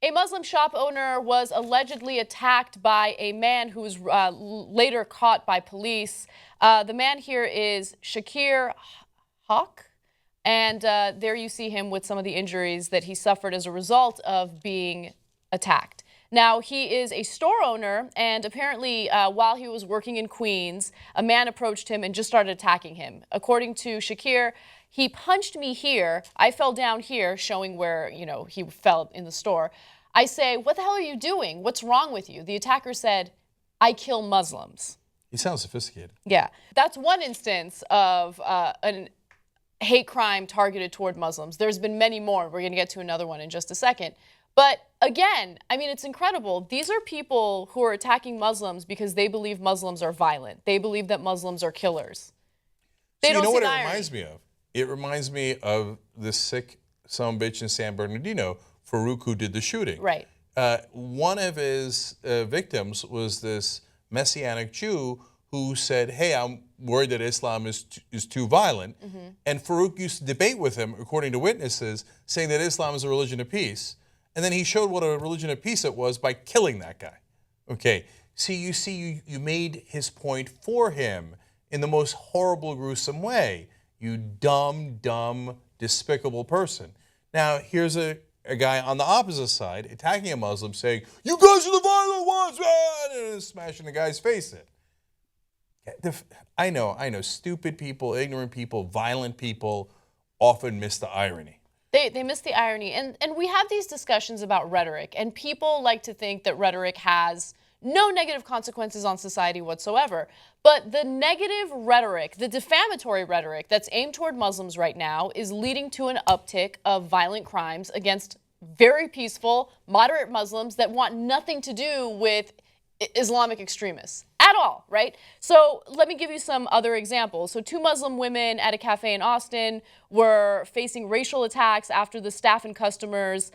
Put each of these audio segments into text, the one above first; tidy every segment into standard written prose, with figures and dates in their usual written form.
A Muslim shop owner was allegedly attacked by a man who was later caught by police. The man here is Shakir Hawk, and there you see him with some of the injuries that he suffered as a result of being attacked. Now, he is a store owner, and apparently, while he was working in Queens, a man approached him and just started attacking him. According to Shakir, he punched me here. I fell down here, showing where, he fell in the store. I say, "What the hell are you doing? What's wrong with you?" The attacker said, "I kill Muslims." He sounds sophisticated. Yeah, that's one instance of an hate crime targeted toward Muslims. There's been many more. We're going to get to another one in just a second. But again, I mean, it's incredible. These are people who are attacking Muslims because they believe Muslims are violent. They believe that Muslims are killers. So you know what it reminds me of? It reminds me of the sick sumbitch in San Bernardino, Farouk, who did the shooting. Right. One of his victims was this Messianic Jew who said, "Hey, I'm worried that Islam is too violent." Mm-hmm. And Farouk used to debate with him, according to witnesses, saying that Islam is a religion of peace. And then he showed what a religion of peace it was by killing that guy. Okay, you made his point for him in the most horrible, gruesome way. You dumb, despicable person. Now, here's a guy on the opposite side attacking a Muslim saying, "You guys are the violent ones," and smashing the guy's face in. I know, stupid people, ignorant people, violent people often miss the irony. They miss the irony. And we have these discussions about rhetoric, and people like to think that rhetoric has no negative consequences on society whatsoever. But the negative rhetoric, the defamatory rhetoric that's aimed toward Muslims right now is leading to an uptick of violent crimes against very peaceful, moderate Muslims that want nothing to do with Islamic extremists at all, right? So let me give you some other examples. So 2 Muslim women at a cafe in Austin were facing racial attacks after the staff and customers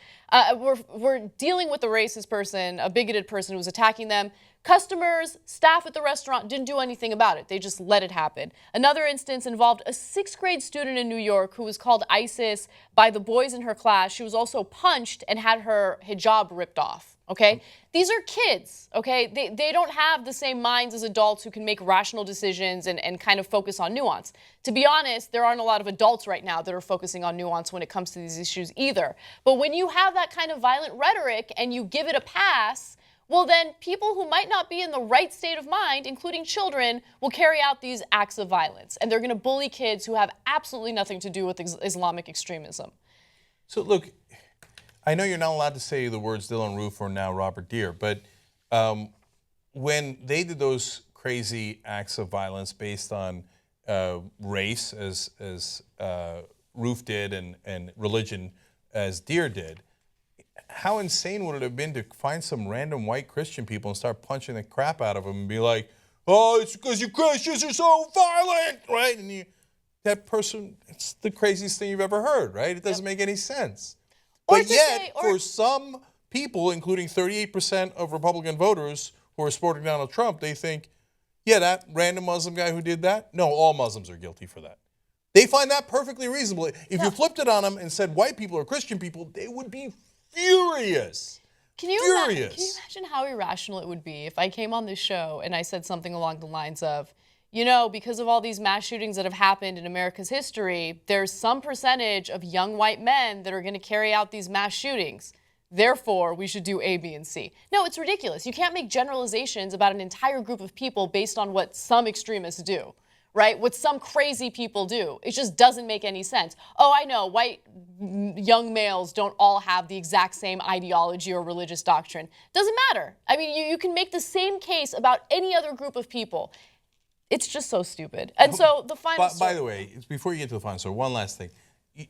were dealing with a racist person, a bigoted person who was attacking them. Customers, staff at the restaurant didn't do anything about it. They just let it happen. Another instance involved a 6th grade student in New York who was called ISIS by the boys in her class. She was also punched and had her hijab ripped off. Okay? These are kids, okay? They don't have the same minds as adults who can make rational decisions and kind of focus on nuance. To be honest, there aren't a lot of adults right now that are focusing on nuance when it comes to these issues either. But when you have that kind of violent rhetoric and you give it a pass, well then people who might not be in the right state of mind, including children, will carry out these acts of violence. And they're going to bully kids who have absolutely nothing to do with Islamic extremism. So look, I know you're not allowed to say the words Dylan Roof or now Robert Deere, but when they did those crazy acts of violence based on race, as Roof did, and religion, as Deere did, how insane would it have been to find some random white Christian people and start punching the crap out of them and be like, "Oh, it's because you Christians are so violent," right? And that person, it's the craziest thing you've ever heard, right? It doesn't make any sense. But yet, for some people, including 38% of Republican voters who are supporting Donald Trump, they think, yeah, that random Muslim guy who did that, no, all Muslims are guilty for that. They find that perfectly reasonable. If you flipped it on them and said white people are Christian people, they would be furious. Can you imagine how irrational it would be if I came on this show and I said something along the lines of, because of all these mass shootings that have happened in America's history, there's some percentage of young white men that are going to carry out these mass shootings. Therefore, we should do A, B, and C. No, it's ridiculous. You can't make generalizations about an entire group of people based on what some extremists do, right? What some crazy people do. It just doesn't make any sense. Oh, I know, white young males don't all have the exact same ideology or religious doctrine. Doesn't matter. I mean, you can make the same case about any other group of people. It's just so stupid. And so the final story. By the way, before you get to the final story, one last thing.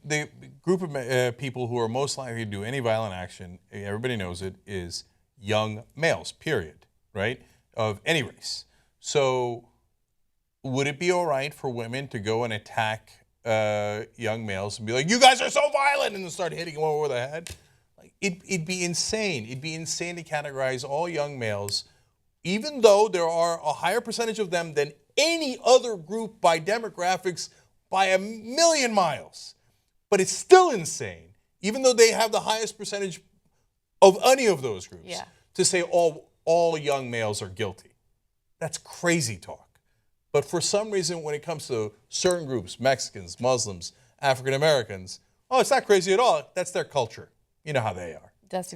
The group of people who are most likely to do any violent action, everybody knows it, is young males, period, right, of any race. So would it be all right for women to go and attack young males and be like, "You guys are so violent," and then start hitting them over the head? It'd be insane. It'd be insane to categorize all young males, even though there are a higher percentage of them than any other group by demographics by a million miles. But it's still insane, even though they have the highest percentage of any of those groups Yeah. to say all young males are guilty. That's crazy talk. But for some reason, when it comes to certain groups, Mexicans, Muslims, African Americans, oh, it's not crazy at all. That's their culture. You know how they are. That's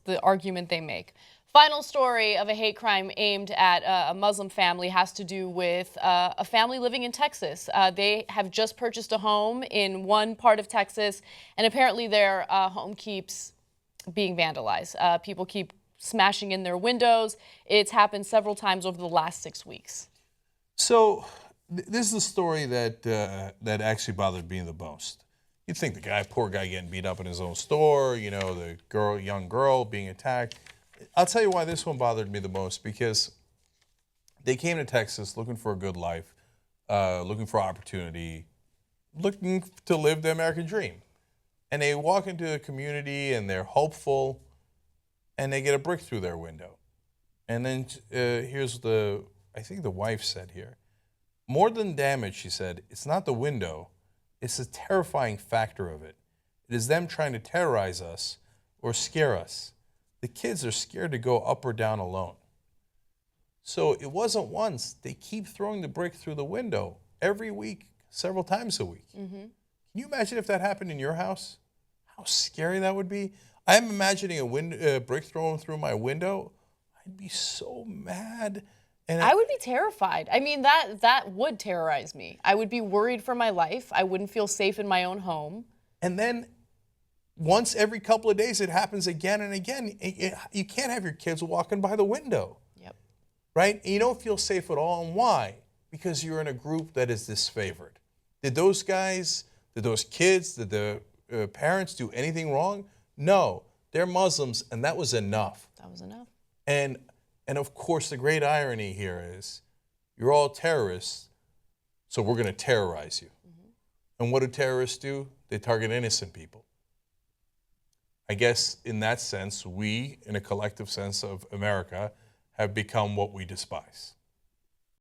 the argument they make. Final story of a hate crime aimed at a Muslim family has to do with a family living in Texas. They have just purchased a home in one part of Texas, and apparently their home keeps being vandalized. People keep smashing in their windows. It's happened several times over the last 6 weeks. So this is the story that that actually bothered me the most. You'd think the poor guy getting beat up in his own store, you know, the young girl being attacked. I'll tell you why this one bothered me the most, because they came to Texas looking for a good life, looking for opportunity, looking to live the American dream. And they walk into a community and they're hopeful, and they get a brick through their window. And then here's I think the wife said here, more than damage, she said, it's not the window, it's the terrifying factor of it. It is them trying to terrorize us or scare us. The kids are scared to go up or down alone. So it wasn't once. They keep throwing the brick through the window every week, several times a week. Mm-hmm. Can you imagine if that happened in your house? How scary that would be. I'm imagining a brick thrown through my window. I'd be so mad. And I would be terrified. I mean, that would terrorize me. I would be worried for my life. I wouldn't feel safe in my own home. And then once every couple of days, it happens again and again. You can't have your kids walking by the window. Yep. Right? And you don't feel safe at all. And why? Because you're in a group that is disfavored. Did those kids, did the parents do anything wrong? No. They're Muslims, and that was enough. That was enough. And of course, the great irony here is you're all terrorists, so we're going to terrorize you. Mm-hmm. And what do terrorists do? They target innocent people. I guess in that sense, we, in a collective sense of America, have become what we despise.